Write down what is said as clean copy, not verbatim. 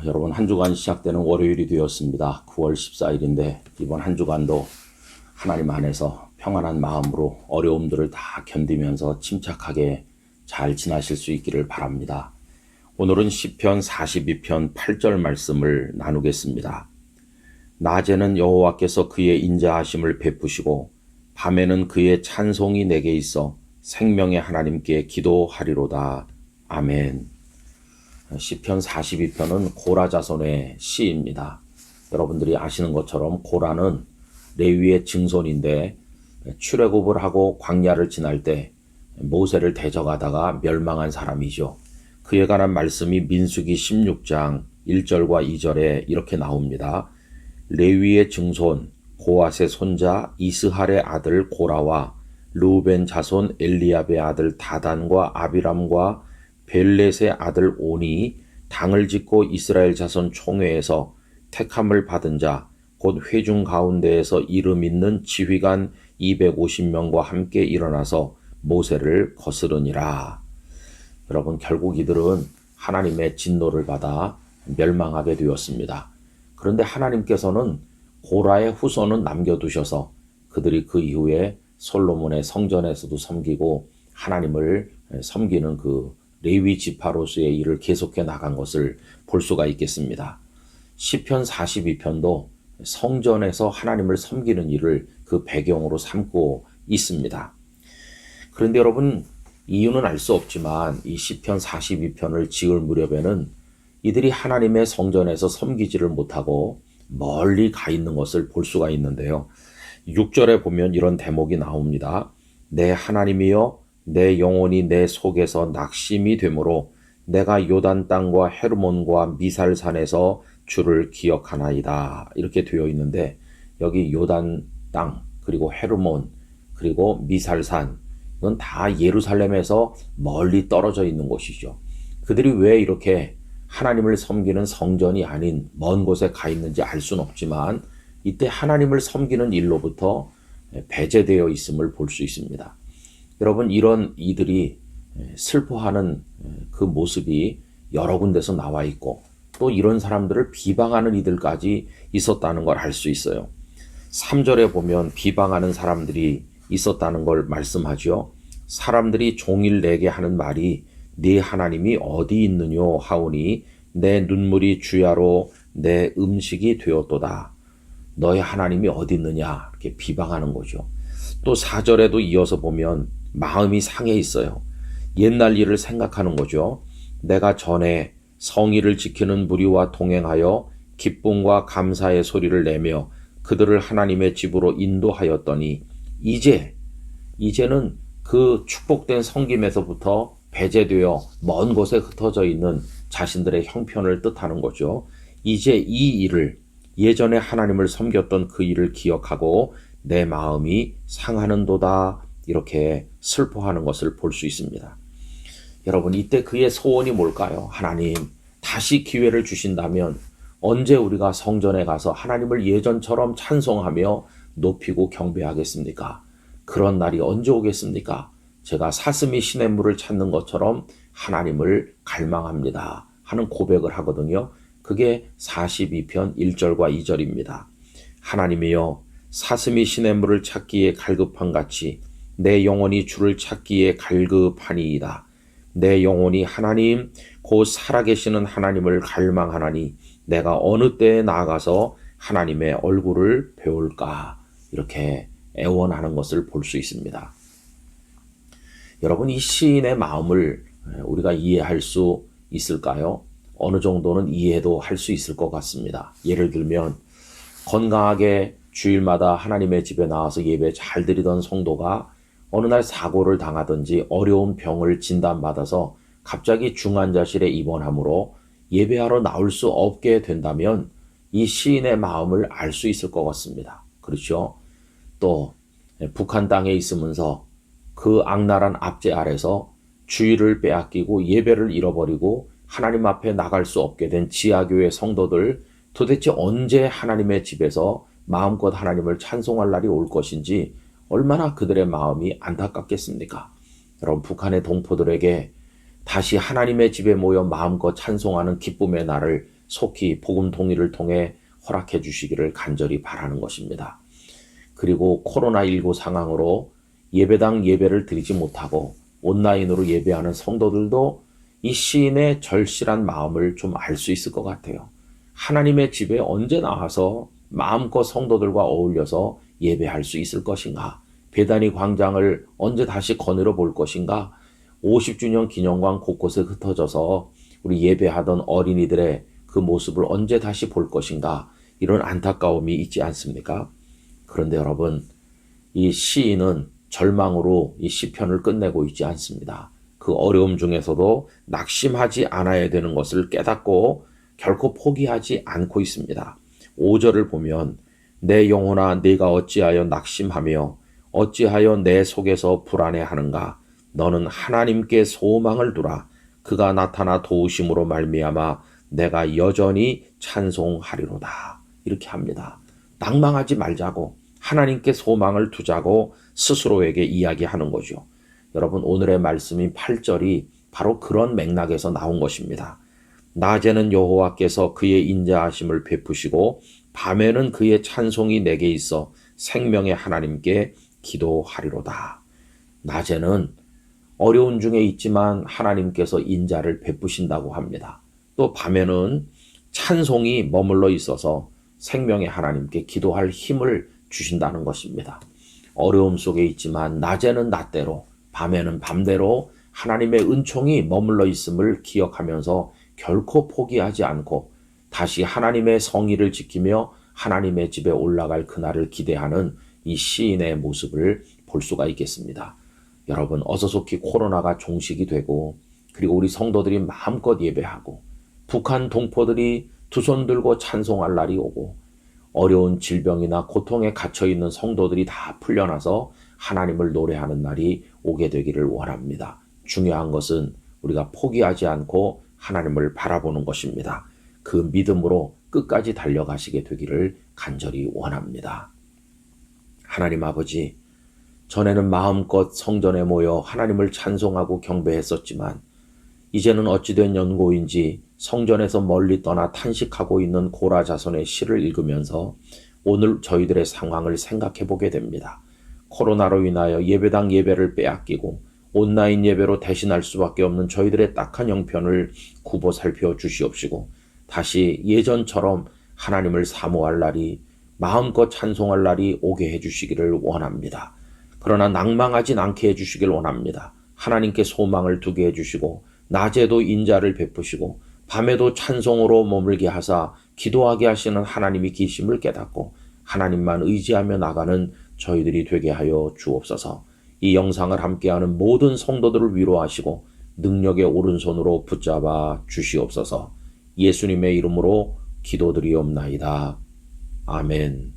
여러분, 한 주간 시작되는 월요일이 되었습니다. 9월 14일인데 이번 한 주간도 하나님 안에서 평안한 마음으로 어려움들을 다 견디면서 침착하게 잘 지나실 수 있기를 바랍니다. 오늘은 시편 42편 8절 말씀을 나누겠습니다. 낮에는 여호와께서 그의 인자하심을 베푸시고 밤에는 그의 찬송이 내게 있어 생명의 하나님께 기도하리로다. 아멘. 시편 42편은 고라 자손의 시입니다. 여러분들이 아시는 것처럼 고라는 레위의 증손인데 출애굽을 하고 광야를 지날 때 모세를 대적하다가 멸망한 사람이죠. 그에 관한 말씀이 민수기 16장 1절과 2절에 이렇게 나옵니다. 레위의 증손 고앗의 손자 이스할의 아들 고라와 르우벤 자손 엘리압의 아들 다단과 아비람과 벨렛의 아들 온이 당을 짓고 이스라엘 자손 총회에서 택함을 받은 자 곧 회중 가운데에서 이름 있는 지휘관 250명과 함께 일어나서 모세를 거스르니라. 여러분, 결국 이들은 하나님의 진노를 받아 멸망하게 되었습니다. 그런데 하나님께서는 고라의 후손은 남겨두셔서 그들이 그 이후에 솔로몬의 성전에서도 섬기고 하나님을 섬기는 그 레위 지파로서의 일을 계속해 나간 것을 볼 수가 있겠습니다. 시편 42편도 성전에서 하나님을 섬기는 일을 그 배경으로 삼고 있습니다. 그런데 여러분, 이유는 알 수 없지만 이 시편 42편을 지을 무렵에는 이들이 하나님의 성전에서 섬기지를 못하고 멀리 가 있는 것을 볼 수가 있는데요. 6절에 보면 이런 대목이 나옵니다. 내 하나님이여 내 영혼이 내 속에서 낙심이 되므로 내가 요단 땅과 헤르몬과 미살산에서 주를 기억하나이다. 이렇게 되어 있는데 여기 요단 땅 그리고 헤르몬 그리고 미살산 이건 다 예루살렘에서 멀리 떨어져 있는 곳이죠. 그들이 왜 이렇게 하나님을 섬기는 성전이 아닌 먼 곳에 가 있는지 알 수는 없지만 이때 하나님을 섬기는 일로부터 배제되어 있음을 볼 수 있습니다. 여러분, 이런 이들이 슬퍼하는 그 모습이 여러 군데서 나와 있고 또 이런 사람들을 비방하는 이들까지 있었다는 걸 알 수 있어요. 3절에 보면 비방하는 사람들이 있었다는 걸 말씀하죠. 사람들이 종일 내게 하는 말이 네 하나님이 어디 있느뇨 하오니 내 눈물이 주야로 내 음식이 되었도다. 너의 하나님이 어디 있느냐 이렇게 비방하는 거죠. 또 4절에도 이어서 보면 마음이 상해 있어요. 옛날 일을 생각하는 거죠. 내가 전에 성의를 지키는 무리와 동행하여 기쁨과 감사의 소리를 내며 그들을 하나님의 집으로 인도하였더니 이제는 그 축복된 섬김에서부터 배제되어 먼 곳에 흩어져 있는 자신들의 형편을 뜻하는 거죠. 이제 이 일을 예전에 하나님을 섬겼던 그 일을 기억하고 내 마음이 상하는도다 이렇게 슬퍼하는 것을 볼 수 있습니다. 여러분, 이때 그의 소원이 뭘까요? 하나님, 다시 기회를 주신다면 언제 우리가 성전에 가서 하나님을 예전처럼 찬송하며 높이고 경배하겠습니까? 그런 날이 언제 오겠습니까? 제가 사슴이 시냇물을 찾는 것처럼 하나님을 갈망합니다 하는 고백을 하거든요. 그게 42편 1절과 2절입니다. 하나님이여 사슴이 시냇물을 찾기에 갈급한 같이 내 영혼이 주를 찾기에 갈급하니이다. 내 영혼이 하나님 곧 살아계시는 하나님을 갈망하나니 내가 어느 때에 나아가서 하나님의 얼굴을 배울까 이렇게 애원하는 것을 볼 수 있습니다. 여러분, 이 시인의 마음을 우리가 이해할 수 있을까요? 어느 정도는 이해도 할 수 있을 것 같습니다. 예를 들면 건강하게 주일마다 하나님의 집에 나와서 예배 잘 드리던 성도가 어느 날 사고를 당하든지 어려운 병을 진단받아서 갑자기 중환자실에 입원하므로 예배하러 나올 수 없게 된다면 이 시인의 마음을 알 수 있을 것 같습니다. 그렇죠? 또 북한 땅에 있으면서 그 악랄한 압제 아래서 주일을 빼앗기고 예배를 잃어버리고 하나님 앞에 나갈 수 없게 된 지하교회 성도들, 도대체 언제 하나님의 집에서 마음껏 하나님을 찬송할 날이 올 것인지 얼마나 그들의 마음이 안타깝겠습니까? 여러분, 북한의 동포들에게 다시 하나님의 집에 모여 마음껏 찬송하는 기쁨의 날을 속히 복음 통일을 통해 허락해 주시기를 간절히 바라는 것입니다. 그리고 코로나19 상황으로 예배당 예배를 드리지 못하고 온라인으로 예배하는 성도들도 이 시인의 절실한 마음을 좀 알 수 있을 것 같아요. 하나님의 집에 언제 나와서 마음껏 성도들과 어울려서 예배할 수 있을 것인가? 베다니 광장을 언제 다시 거닐어 볼 것인가? 50주년 기념관 곳곳에 흩어져서 우리 예배하던 어린이들의 그 모습을 언제 다시 볼 것인가? 이런 안타까움이 있지 않습니까? 그런데 여러분, 이 시인은 절망으로 이 시편을 끝내고 있지 않습니다. 그 어려움 중에서도 낙심하지 않아야 되는 것을 깨닫고 결코 포기하지 않고 있습니다. 5절을 보면 내 영혼아 네가 어찌하여 낙심하며 어찌하여 내 속에서 불안해하는가. 너는 하나님께 소망을 두라. 그가 나타나 도우심으로 말미암아 내가 여전히 찬송하리로다. 이렇게 합니다. 낭망하지 말자고, 하나님께 소망을 두자고 스스로에게 이야기하는 거죠. 여러분, 오늘의 말씀인 8절이 바로 그런 맥락에서 나온 것입니다. 낮에는 여호와께서 그의 인자하심을 베푸시고 밤에는 그의 찬송이 내게 있어 생명의 하나님께 기도하리로다. 낮에는 어려운 중에 있지만 하나님께서 인자를 베푸신다고 합니다. 또 밤에는 찬송이 머물러 있어서 생명의 하나님께 기도할 힘을 주신다는 것입니다. 어려움 속에 있지만 낮에는 낮대로, 밤에는 밤대로 하나님의 은총이 머물러 있음을 기억하면서 결코 포기하지 않고 다시 하나님의 성의를 지키며 하나님의 집에 올라갈 그날을 기대하는 이 시인의 모습을 볼 수가 있겠습니다. 여러분, 어서속히 코로나가 종식이 되고 그리고 우리 성도들이 마음껏 예배하고 북한 동포들이 두 손 들고 찬송할 날이 오고 어려운 질병이나 고통에 갇혀있는 성도들이 다 풀려나서 하나님을 노래하는 날이 오게 되기를 원합니다. 중요한 것은 우리가 포기하지 않고 하나님을 바라보는 것입니다. 그 믿음으로 끝까지 달려가시게 되기를 간절히 원합니다. 하나님 아버지, 전에는 마음껏 성전에 모여 하나님을 찬송하고 경배했었지만 이제는 어찌된 연고인지 성전에서 멀리 떠나 탄식하고 있는 고라 자손의 시를 읽으면서 오늘 저희들의 상황을 생각해 보게 됩니다. 코로나로 인하여 예배당 예배를 빼앗기고 온라인 예배로 대신할 수밖에 없는 저희들의 딱한 형편을 굽어 살펴 주시옵시고 다시 예전처럼 하나님을 사모할 날이, 마음껏 찬송할 날이 오게 해주시기를 원합니다. 그러나 낭망하진 않게 해주시길 원합니다. 하나님께 소망을 두게 해주시고 낮에도 인자를 베푸시고 밤에도 찬송으로 머물게 하사 기도하게 하시는 하나님이 계심을 깨닫고 하나님만 의지하며 나가는 저희들이 되게 하여 주옵소서. 이 영상을 함께하는 모든 성도들을 위로하시고 능력의 오른손으로 붙잡아 주시옵소서. 예수님의 이름으로 기도드리옵나이다. 아멘.